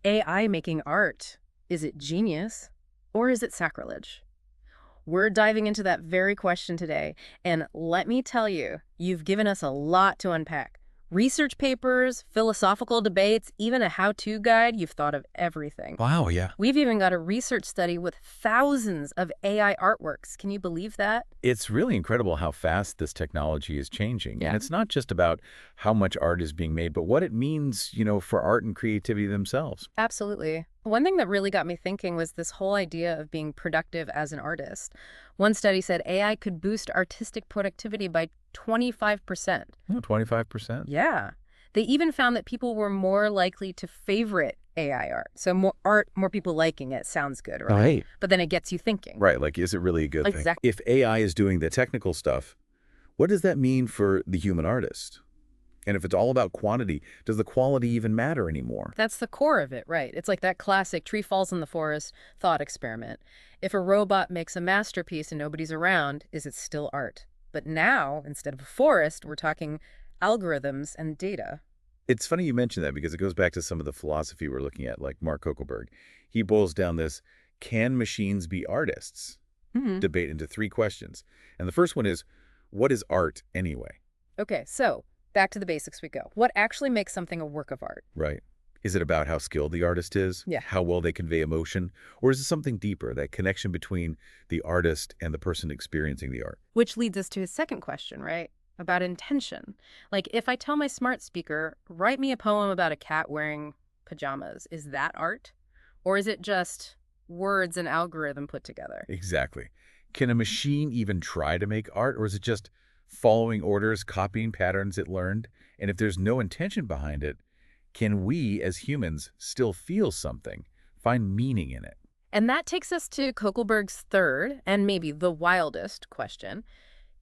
AI making art. Is it genius or is it sacrilege? We're diving into that very question today, and let me tell you, you've given us a lot to unpack. Research papers, philosophical debates, even a how-to guide, you've thought of everything. Wow, yeah. We've even got a research study with thousands of AI artworks. Can you believe that? It's really incredible how fast this technology is changing. Yeah. And it's not just about how much art is being made, but what it means, for art and creativity themselves. Absolutely. One thing that really got me thinking was this whole idea of being productive as an artist. One study said AI could boost artistic productivity by 25%. Oh, 25%. Yeah. They even found that people were more likely to favorite AI art. So more people liking it sounds good, right? Right. But then it gets you thinking. Right, like, is it really a good thing? Exactly. If AI is doing the technical stuff, what does that mean for the human artist? And if it's all about quantity, does the quality even matter anymore? That's the core of it, right? It's like that classic tree falls in the forest thought experiment. If a robot makes a masterpiece and nobody's around, is it still art? But now, instead of a forest, we're talking algorithms and data. It's funny you mention that because it goes back to some of the philosophy we're looking at, like Mark Kokelberg. He boils down this, can machines be artists? Debate into three questions. And the first one is, what is art anyway? Okay, so back to the basics we go. What actually makes something a work of art? Right. Is it about how skilled the artist is? Yeah. How well they convey emotion? Or is it something deeper, that connection between the artist and the person experiencing the art? Which leads us to his second question, right? About intention. Like, if I tell my smart speaker, write me a poem about a cat wearing pajamas, is that art? Or is it just words and algorithm put together? Exactly. Can a machine even try to make art, or is it just following orders, copying patterns it learned? And if there's no intention behind it, can we as humans still feel something, find meaning in it? And that takes us to Kokelberg's third, and maybe the wildest question.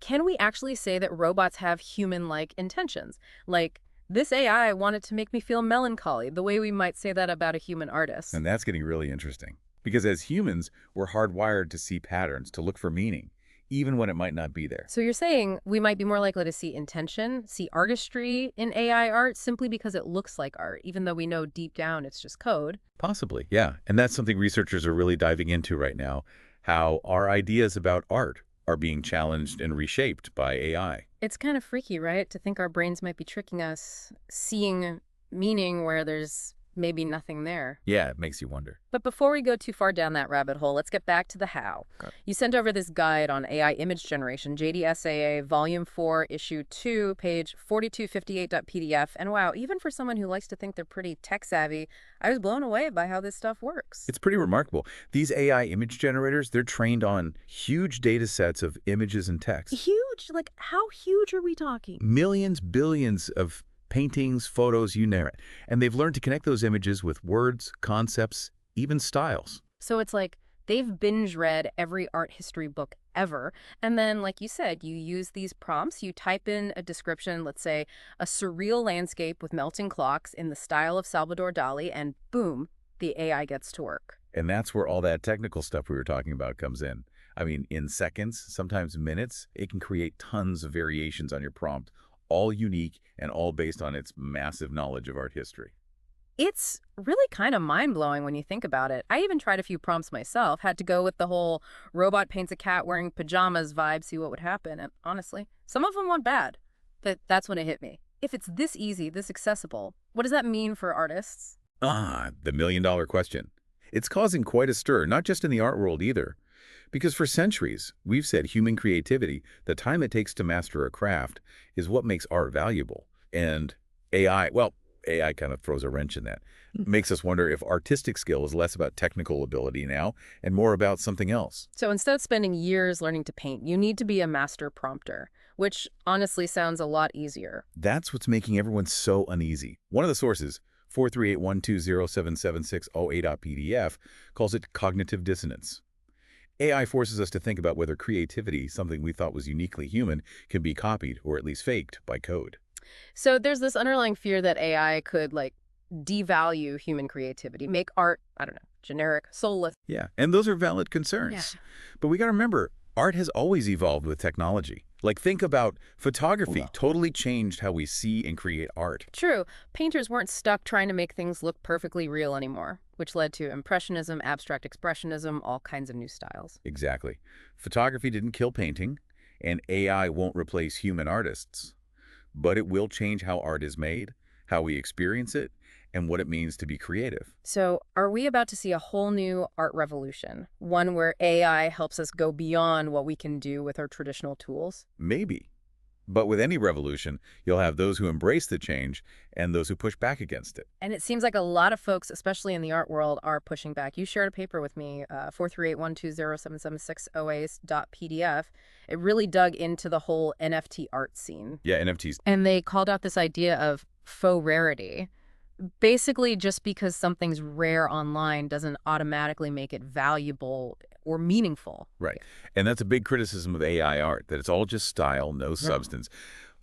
Can we actually say that robots have human-like intentions? Like, this AI wanted to make me feel melancholy, the way we might say that about a human artist. And that's getting really interesting. Because as humans, we're hardwired to see patterns, to look for meaning, even when it might not be there. So you're saying we might be more likely to see intention, see artistry in AI art simply because it looks like art, even though we know deep down it's just code? Possibly, yeah. And that's something researchers are really diving into right now, how our ideas about art are being challenged and reshaped by AI. It's kind of freaky, right? To think our brains might be tricking us, seeing meaning where there's maybe nothing there. Yeah, it makes you wonder. But before we go too far down that rabbit hole, let's get back to the how. Okay. You sent over this guide on AI image generation, JDSAA, Volume 4, Issue 2, page 4258.pdf. And wow, even for someone who likes to think they're pretty tech-savvy, I was blown away by how this stuff works. It's pretty remarkable. These AI image generators, they're trained on huge data sets of images and text. Huge? Like, how huge are we talking? Millions, billions of paintings, photos, you name it. And they've learned to connect those images with words, concepts, even styles. So it's like they've binge-read every art history book ever. And then, like you said, you use these prompts, you type in a description, let's say, a surreal landscape with melting clocks in the style of Salvador Dali, and boom, the AI gets to work. And that's where all that technical stuff we were talking about comes in. I mean, in seconds, sometimes minutes, it can create tons of variations on your prompt, all unique and all based on its massive knowledge of art history. It's really kind of mind-blowing when you think about it. I even tried a few prompts myself, had to go with the whole robot paints a cat wearing pajamas vibe, see what would happen. And honestly, some of them went bad. That's when it hit me. If it's this easy, this accessible, what does that mean for artists? The million-dollar question. It's causing quite a stir, not just in the art world either. Because for centuries, we've said human creativity, the time it takes to master a craft, is what makes art valuable. And AI kind of throws a wrench in that. Makes us wonder if artistic skill is less about technical ability now and more about something else. So instead of spending years learning to paint, you need to be a master prompter, which honestly sounds a lot easier. That's what's making everyone so uneasy. One of the sources, 43812077608.pdf, calls it cognitive dissonance. AI forces us to think about whether creativity, something we thought was uniquely human, can be copied or at least faked by code. So there's this underlying fear that AI could, like, devalue human creativity, make art, I don't know, generic, soulless. Yeah, and those are valid concerns. Yeah. But we got to remember, Art has always evolved with technology. Like, think about photography totally changed how we see and create art. True, painters weren't stuck trying to make things look perfectly real anymore, which led to Impressionism, Abstract Expressionism, all kinds of new styles. Exactly. Photography didn't kill painting, and AI won't replace human artists. But it will change how art is made, how we experience it, and what it means to be creative. So, are we about to see a whole new art revolution? One where AI helps us go beyond what we can do with our traditional tools? Maybe. But with any revolution, you'll have those who embrace the change and those who push back against it. And it seems like a lot of folks, especially in the art world, are pushing back. You shared a paper with me, 438-120-776-OAs.pdf. It really dug into the whole NFT art scene. Yeah, NFTs. And they called out this idea of faux rarity. Basically, just because something's rare online doesn't automatically make it valuable or meaningful. Right. And that's a big criticism of AI art, that it's all just style, no substance.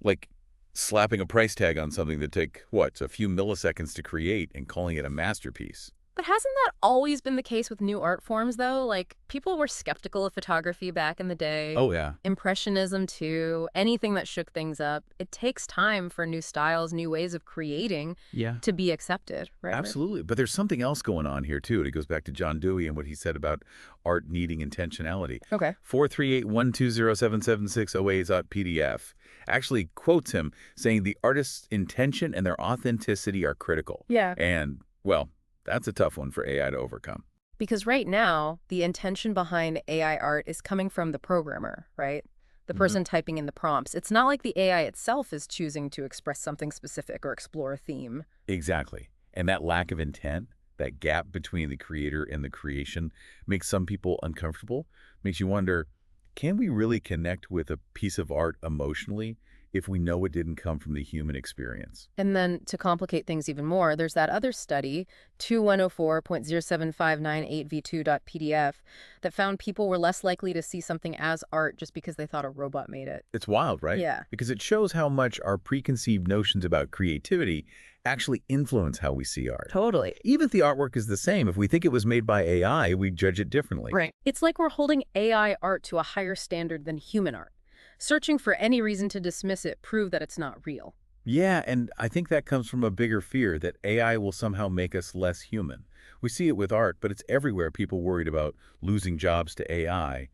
Like slapping a price tag on something that take, what, a few milliseconds to create and calling it a masterpiece. But hasn't that always been the case with new art forms, though? Like, people were skeptical of photography back in the day. Oh, yeah. Impressionism, too. Anything that shook things up. It takes time for new styles, new ways of creating to be accepted, right? Absolutely. But there's something else going on here, too. And it goes back to John Dewey and what he said about art needing intentionality. Okay. 438-120-776-OAs.pdf actually quotes him saying the artist's intention and their authenticity are critical. Yeah. And, well, that's a tough one for AI to overcome. Because right now, the intention behind AI art is coming from the programmer, right? The person typing in the prompts. It's not like the AI itself is choosing to express something specific or explore a theme. Exactly. And that lack of intent, that gap between the creator and the creation, makes some people uncomfortable, makes you wonder, can we really connect with a piece of art emotionally if we know it didn't come from the human experience? And then to complicate things even more, there's that other study, 2104.07598v2.pdf, that found people were less likely to see something as art just because they thought a robot made it. It's wild, right? Yeah. Because it shows how much our preconceived notions about creativity actually influence how we see art. Totally. Even if the artwork is the same, if we think it was made by AI, we judge it differently. Right. It's like we're holding AI art to a higher standard than human art. Searching for any reason to dismiss it prove that it's not real. Yeah, and I think that comes from a bigger fear that AI will somehow make us less human. We see it with art, but it's everywhere. People worried about losing jobs to AI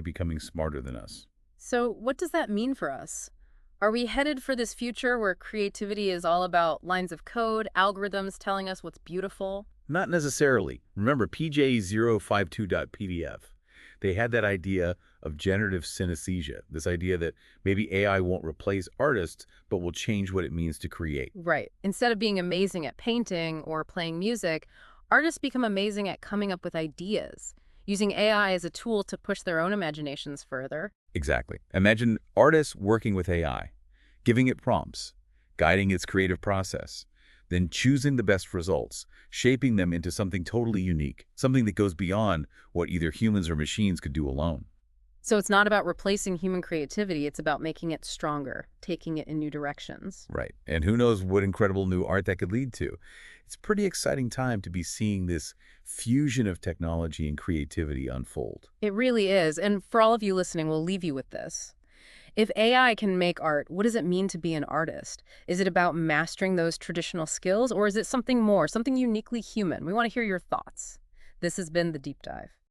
becoming smarter than us. So what does that mean for us? Are we headed for this future where creativity is all about lines of code, algorithms telling us what's beautiful? Not necessarily. Remember PJ052.pdf. They had that idea of generative synesthesia, this idea that maybe AI won't replace artists, but will change what it means to create. Right. Instead of being amazing at painting or playing music, artists become amazing at coming up with ideas, using AI as a tool to push their own imaginations further. Exactly. Imagine artists working with AI, giving it prompts, guiding its creative process, then choosing the best results, shaping them into something totally unique, something that goes beyond what either humans or machines could do alone. So it's not about replacing human creativity, it's about making it stronger, taking it in new directions. Right. And who knows what incredible new art that could lead to. It's a pretty exciting time to be seeing this fusion of technology and creativity unfold. It really is. And for all of you listening, we'll leave you with this. If AI can make art, what does it mean to be an artist? Is it about mastering those traditional skills, or is it something more, something uniquely human? We want to hear your thoughts. This has been The Deep Dive.